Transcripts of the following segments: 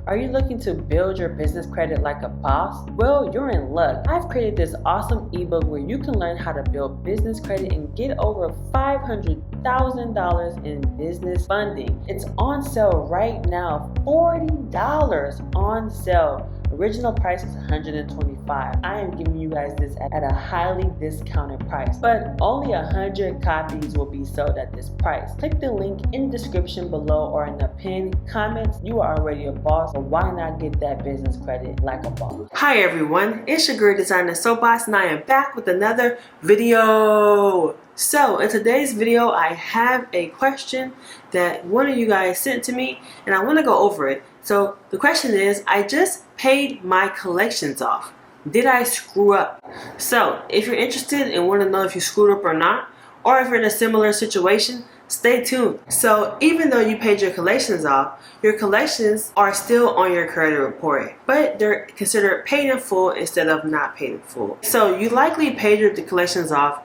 Are you looking to build your business credit like a boss? Well, you're in luck. I've created this awesome ebook where you can learn how to build business credit and get over $500,000 in business funding. It's on sale right now, $40 on sale. Original price is $125. I am giving you guys this at a highly discounted price, but only 100 copies will be sold at this price. Click the link in the description below or in the pinned comments. You are already a boss, so why not get that business credit like a boss? Hi everyone, it's your girl designer Soapbox, and I am back with another video. So in today's video, I have a question that one of you guys sent to me, and I want to go over it. So the question is, I just paid my collections off. Did I screw up? So if you're interested and want to know if you screwed up or not, or if you're in a similar situation, stay tuned. So even though you paid your collections off, your collections are still on your credit report, but they're considered paid in full instead of not paid in full. So you likely paid your collections off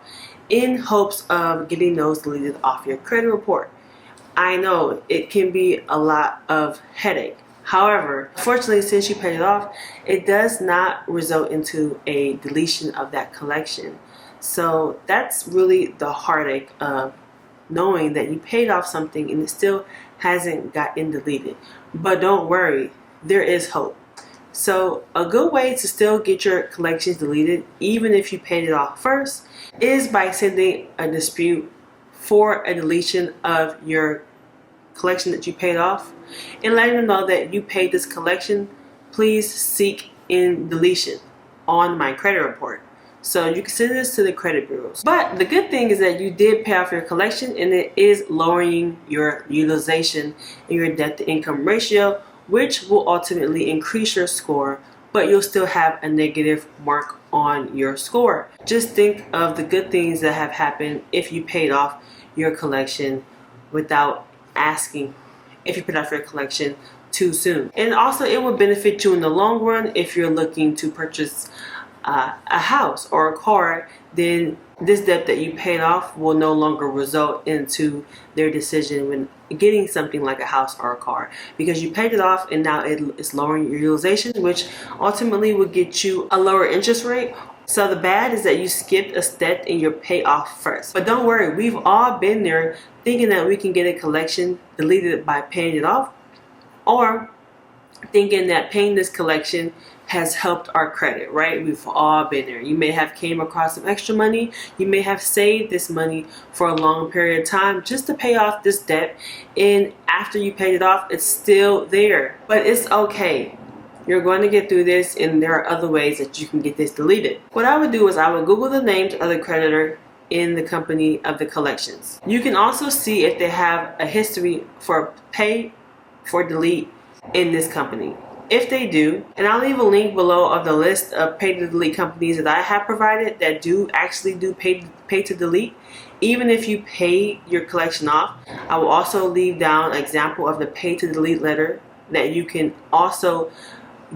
in hopes of getting those deleted off your credit report. I know it can be a lot of headache. However, fortunately, since you paid it off, it does not result into a deletion of that collection. So that's really the heartache of knowing that you paid off something and it still hasn't gotten deleted. But don't worry, there is hope. So a good way to still get your collections deleted, even if you paid it off first, is by sending a dispute for a deletion of your collection that you paid off and letting them know that you paid this collection. Please seek in deletion on my credit report. So you can send this to the credit bureaus. But the good thing is that you did pay off your collection, and it is lowering your utilization and your debt to income ratio, which will ultimately increase your score, but you'll still have a negative mark on your score. Just think of the good things that have happened if you paid off your collection without asking if you paid off your collection too soon. And also it will benefit you in the long run if you're looking to purchase a house or a car. Then this debt that you paid off will no longer result into their decision when getting something like a house or a car, because you paid it off and now it's lowering your utilization, which ultimately will get you a lower interest rate. So the bad is that you skipped a step in your payoff first. But don't worry, we've all been there thinking that we can get a collection deleted by paying it off, or thinking that paying this collection has helped our credit, right? We've all been there. You may have came across some extra money. You may have saved this money for a long period of time just to pay off this debt. And after you paid it off, it's still there. But it's okay. You're going to get through this, and there are other ways that you can get this deleted. What I would do is I would Google the names of the creditor in the company of the collections. You can also see if they have a history for pay for delete in this company. If they do, and I'll leave a link below of the list of pay to delete companies that I have provided that do actually do pay to delete. Even if you pay your collection off, I will also leave down an example of the pay to delete letter that you can also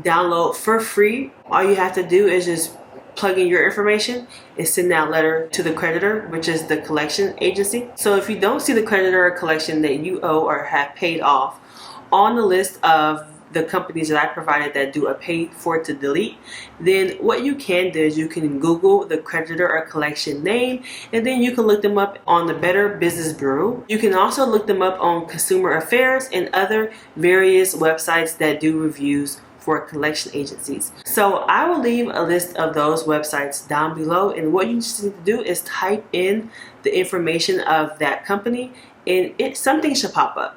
download for free. All you have to do is just plug in your information and send that letter to the creditor, which is the collection agency. So if you don't see the creditor or collection that you owe or have paid off on the list of the companies that I provided that do a pay for to delete, then what you can do is you can Google the creditor or collection name, and then you can look them up on the Better Business Bureau. You can also look them up on Consumer Affairs and other various websites that do reviews for collection agencies. So I will leave a list of those websites down below, and what you just need to do is type in the information of that company and something should pop up.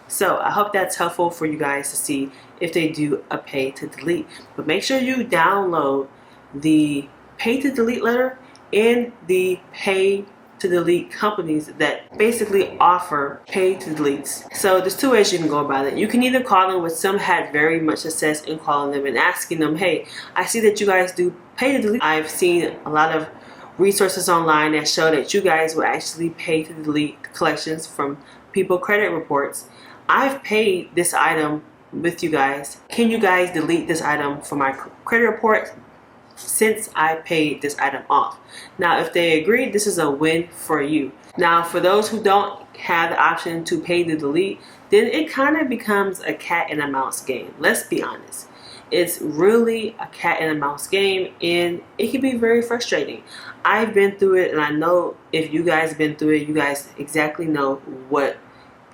So I hope that's helpful for you guys to see if they do a pay to delete. But make sure you download the pay to delete letter and the pay to delete companies that basically offer pay to deletes. So there's two ways you can go about it. You can either call them, which some had very much success in calling them and asking them, hey, I see that you guys do pay to delete. I've seen a lot of resources online that show that you guys will actually pay to delete collections from people credit reports. I've paid this item with you guys. Can you guys delete this item from my credit report? since I paid this item off. Now, if they agree, this is a win for you. Now, for those who don't have the option to pay the delete, then it kind of becomes a cat and a mouse game. Let's be honest. It's really a cat and a mouse game, and it can be very frustrating. I've been through it, and I know if you guys have been through it, you guys exactly know what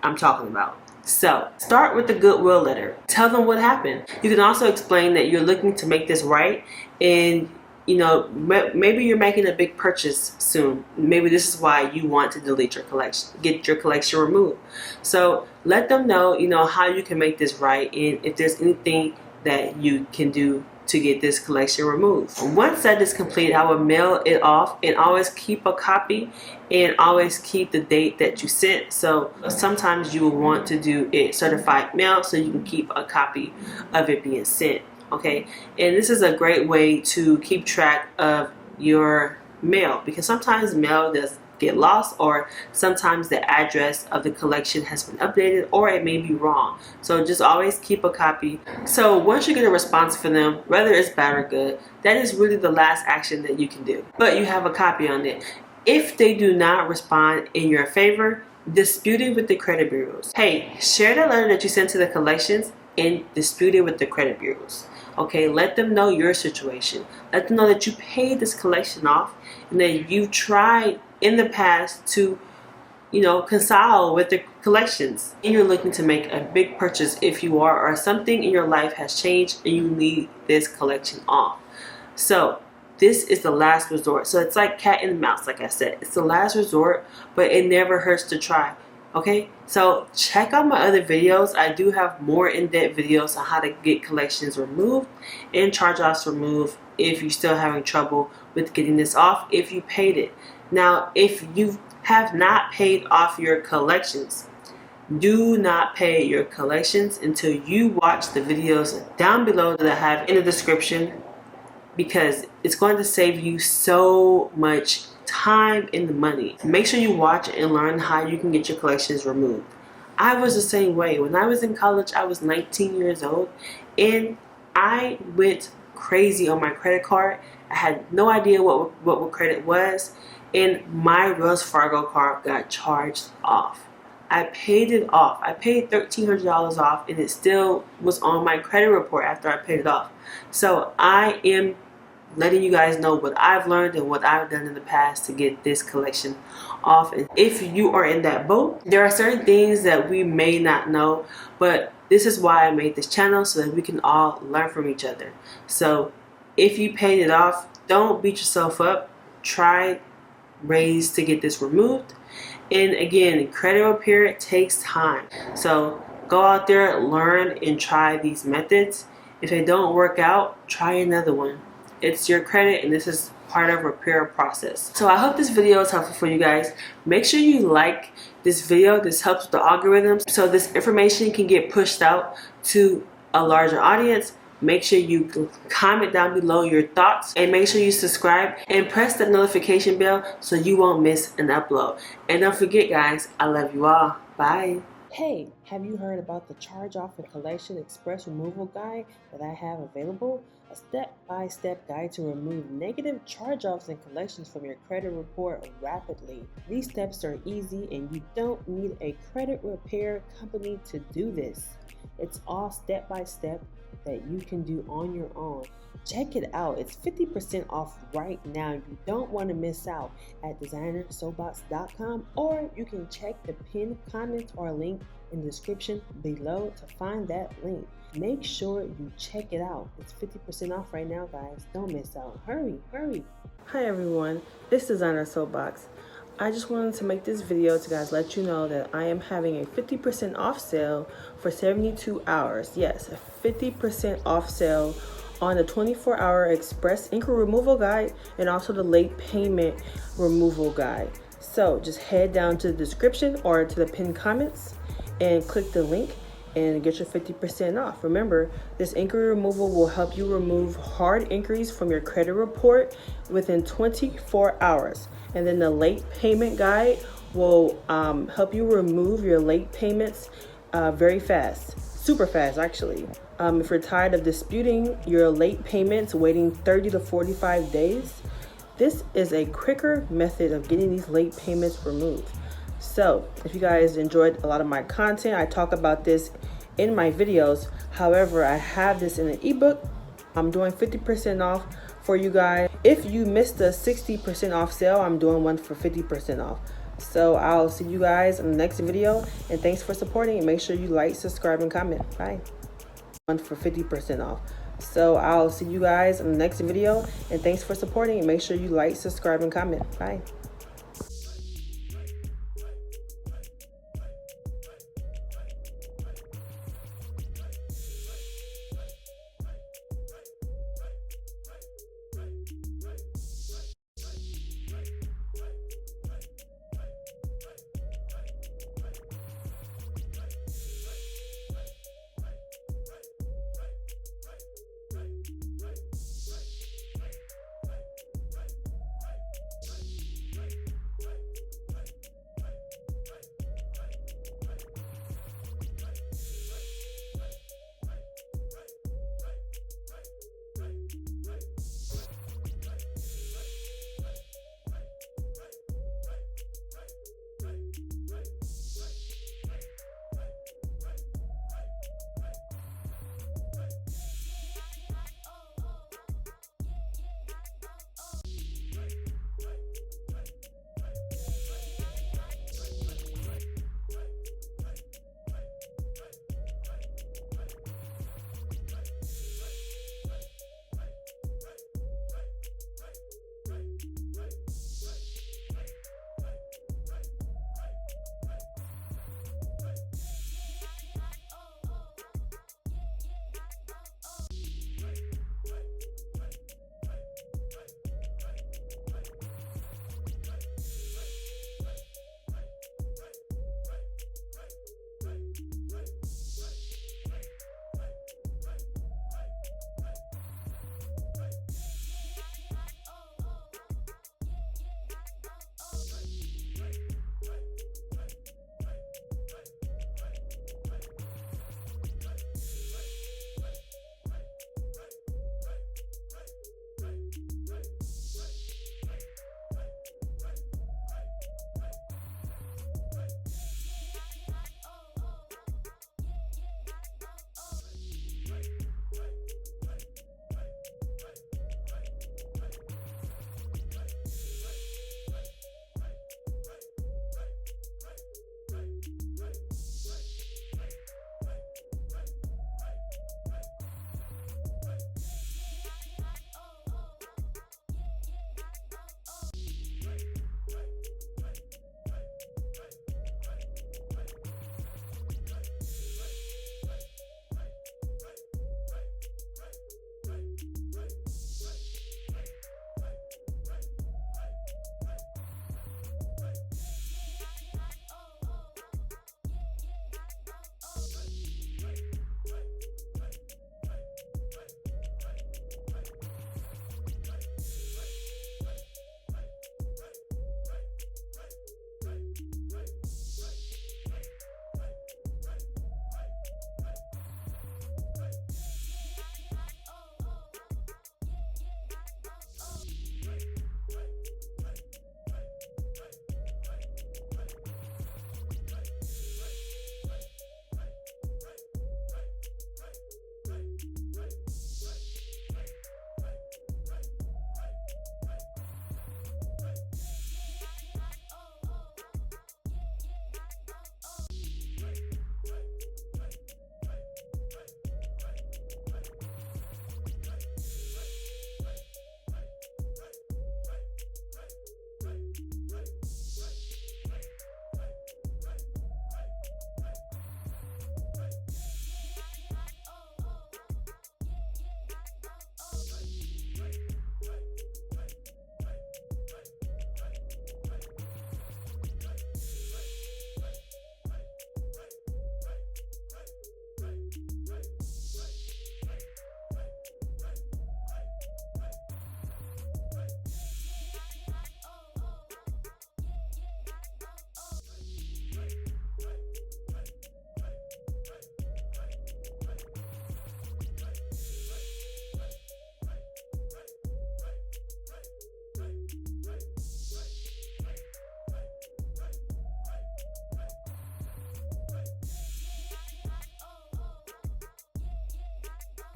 I'm talking about. So start with the goodwill letter. Tell them what happened. You can also explain that you're looking to make this right, and maybe you're making a big purchase soon. Maybe this is why you want to delete your collection, get your collection removed. So let them know, how you can make this right, and if there's anything that you can do to get this collection removed. Once that is complete, I will mail it off, and always keep a copy and always keep the date that you sent. So sometimes you will want to do it certified mail so you can keep a copy of it being sent. Okay, and this is a great way to keep track of your mail, because sometimes mail does get lost, or sometimes the address of the collection has been updated, or it may be wrong. So just always keep a copy. So once you get a response from them, whether it's bad or good, that is really the last action that you can do, but you have a copy on it. If they do not respond in your favor, dispute it with the credit bureaus. Hey, share the letter that you sent to the collections and dispute it with the credit bureaus. Okay, let them know your situation. Let them know that you paid this collection off, and that you tried in the past to console with the collections, and you're looking to make a big purchase if you are, or something in your life has changed and you need this collection off. So this is the last resort. So it's like cat and mouse, like I said. It's the last resort, but it never hurts to try. Okay, so check out my other videos. I do have more in-depth videos on how to get collections removed and charge-offs removed if you're still having trouble with getting this off if you paid it. Now, if you have not paid off your collections, do not pay your collections until you watch the videos down below that I have in the description, because it's going to save you so much time and money. Make sure you watch and learn how you can get your collections removed. I was the same way. When I was in college, I was 19 years old, and I went crazy on my credit card. I had no idea what credit was, and my Wells Fargo card got charged off. I paid it off. I paid $1,300 off, and it still was on my credit report after I paid it off. So I am letting you guys know what I've learned and what I've done in the past to get this collection off. And if you are in that boat, there are certain things that we may not know, but this is why I made this channel, so that we can all learn from each other. So if you paid it off, don't beat yourself up. Try ways to get this removed. And again, credit repair takes time. So go out there, learn, and try these methods. If they don't work out, try another one. It's your credit, and this is part of repair process. So I hope this video is helpful for you guys. Make sure you like this video. This helps with the algorithms, so this information can get pushed out to a larger audience. Make sure you comment down below your thoughts, and make sure you subscribe and press the notification bell so you won't miss an upload. And don't forget, guys, I love you all. Bye. Hey, have you heard about the Charge Off and Collection Express Removal Guide that I have available? A step-by-step guide to remove negative charge-offs and collections from your credit report rapidly. These steps are easy, and you don't need a credit repair company to do this. It's all step-by-step that you can do on your own. Check it out. It's 50% off right now. You don't want to miss out at designersoapbox.com, or you can check the pinned comment or link in the description below to find that link. Make sure you check it out. It's 50% off right now, guys. Don't miss out. Hurry, hurry. Hi everyone, it's Designer Soapbox. I just wanted to make this video to guys let you know that I am having a 50% off sale for 72 hours. Yes, a 50% off sale on the 24-hour express ink removal guide and also the late payment removal guide. So just head down to the description or to the pinned comments and click the link and get your 50% off. Remember, this inquiry removal will help you remove hard inquiries from your credit report within 24 hours. And then the late payment guide will help you remove your late payments very fast, super fast actually. If you're tired of disputing your late payments, waiting 30 to 45 days, this is a quicker method of getting these late payments removed. So if you guys enjoyed a lot of my content, I talk about this in my videos. However, I have this in an ebook. I'm doing 50% off for you guys. If you missed the 60% off sale, I'm doing one for 50% off. So I'll see you guys in the next video, and thanks for supporting. Make sure you like, subscribe, and comment. Bye. One for 50% off. So I'll see you guys in the next video, and thanks for supporting. Make sure you like, subscribe, and comment. Bye.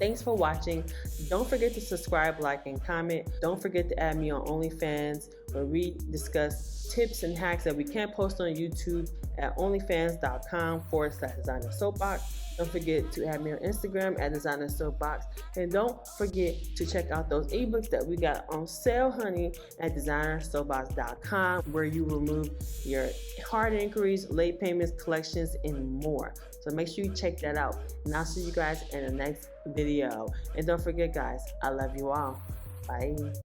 Thanks for watching. Don't forget to subscribe, like, and comment. Don't forget to add me on OnlyFans, where we discuss tips and hacks that we can't post on YouTube at onlyfans.com/designer soapbox. Don't forget to add me on Instagram at designer soapbox. And don't forget to check out those ebooks that we got on sale, honey, at designersoapbox.com, where you remove your hard inquiries, late payments, collections, and more. So make sure you check that out. And I'll see you guys in the next video. And don't forget, guys, I love you all. Bye.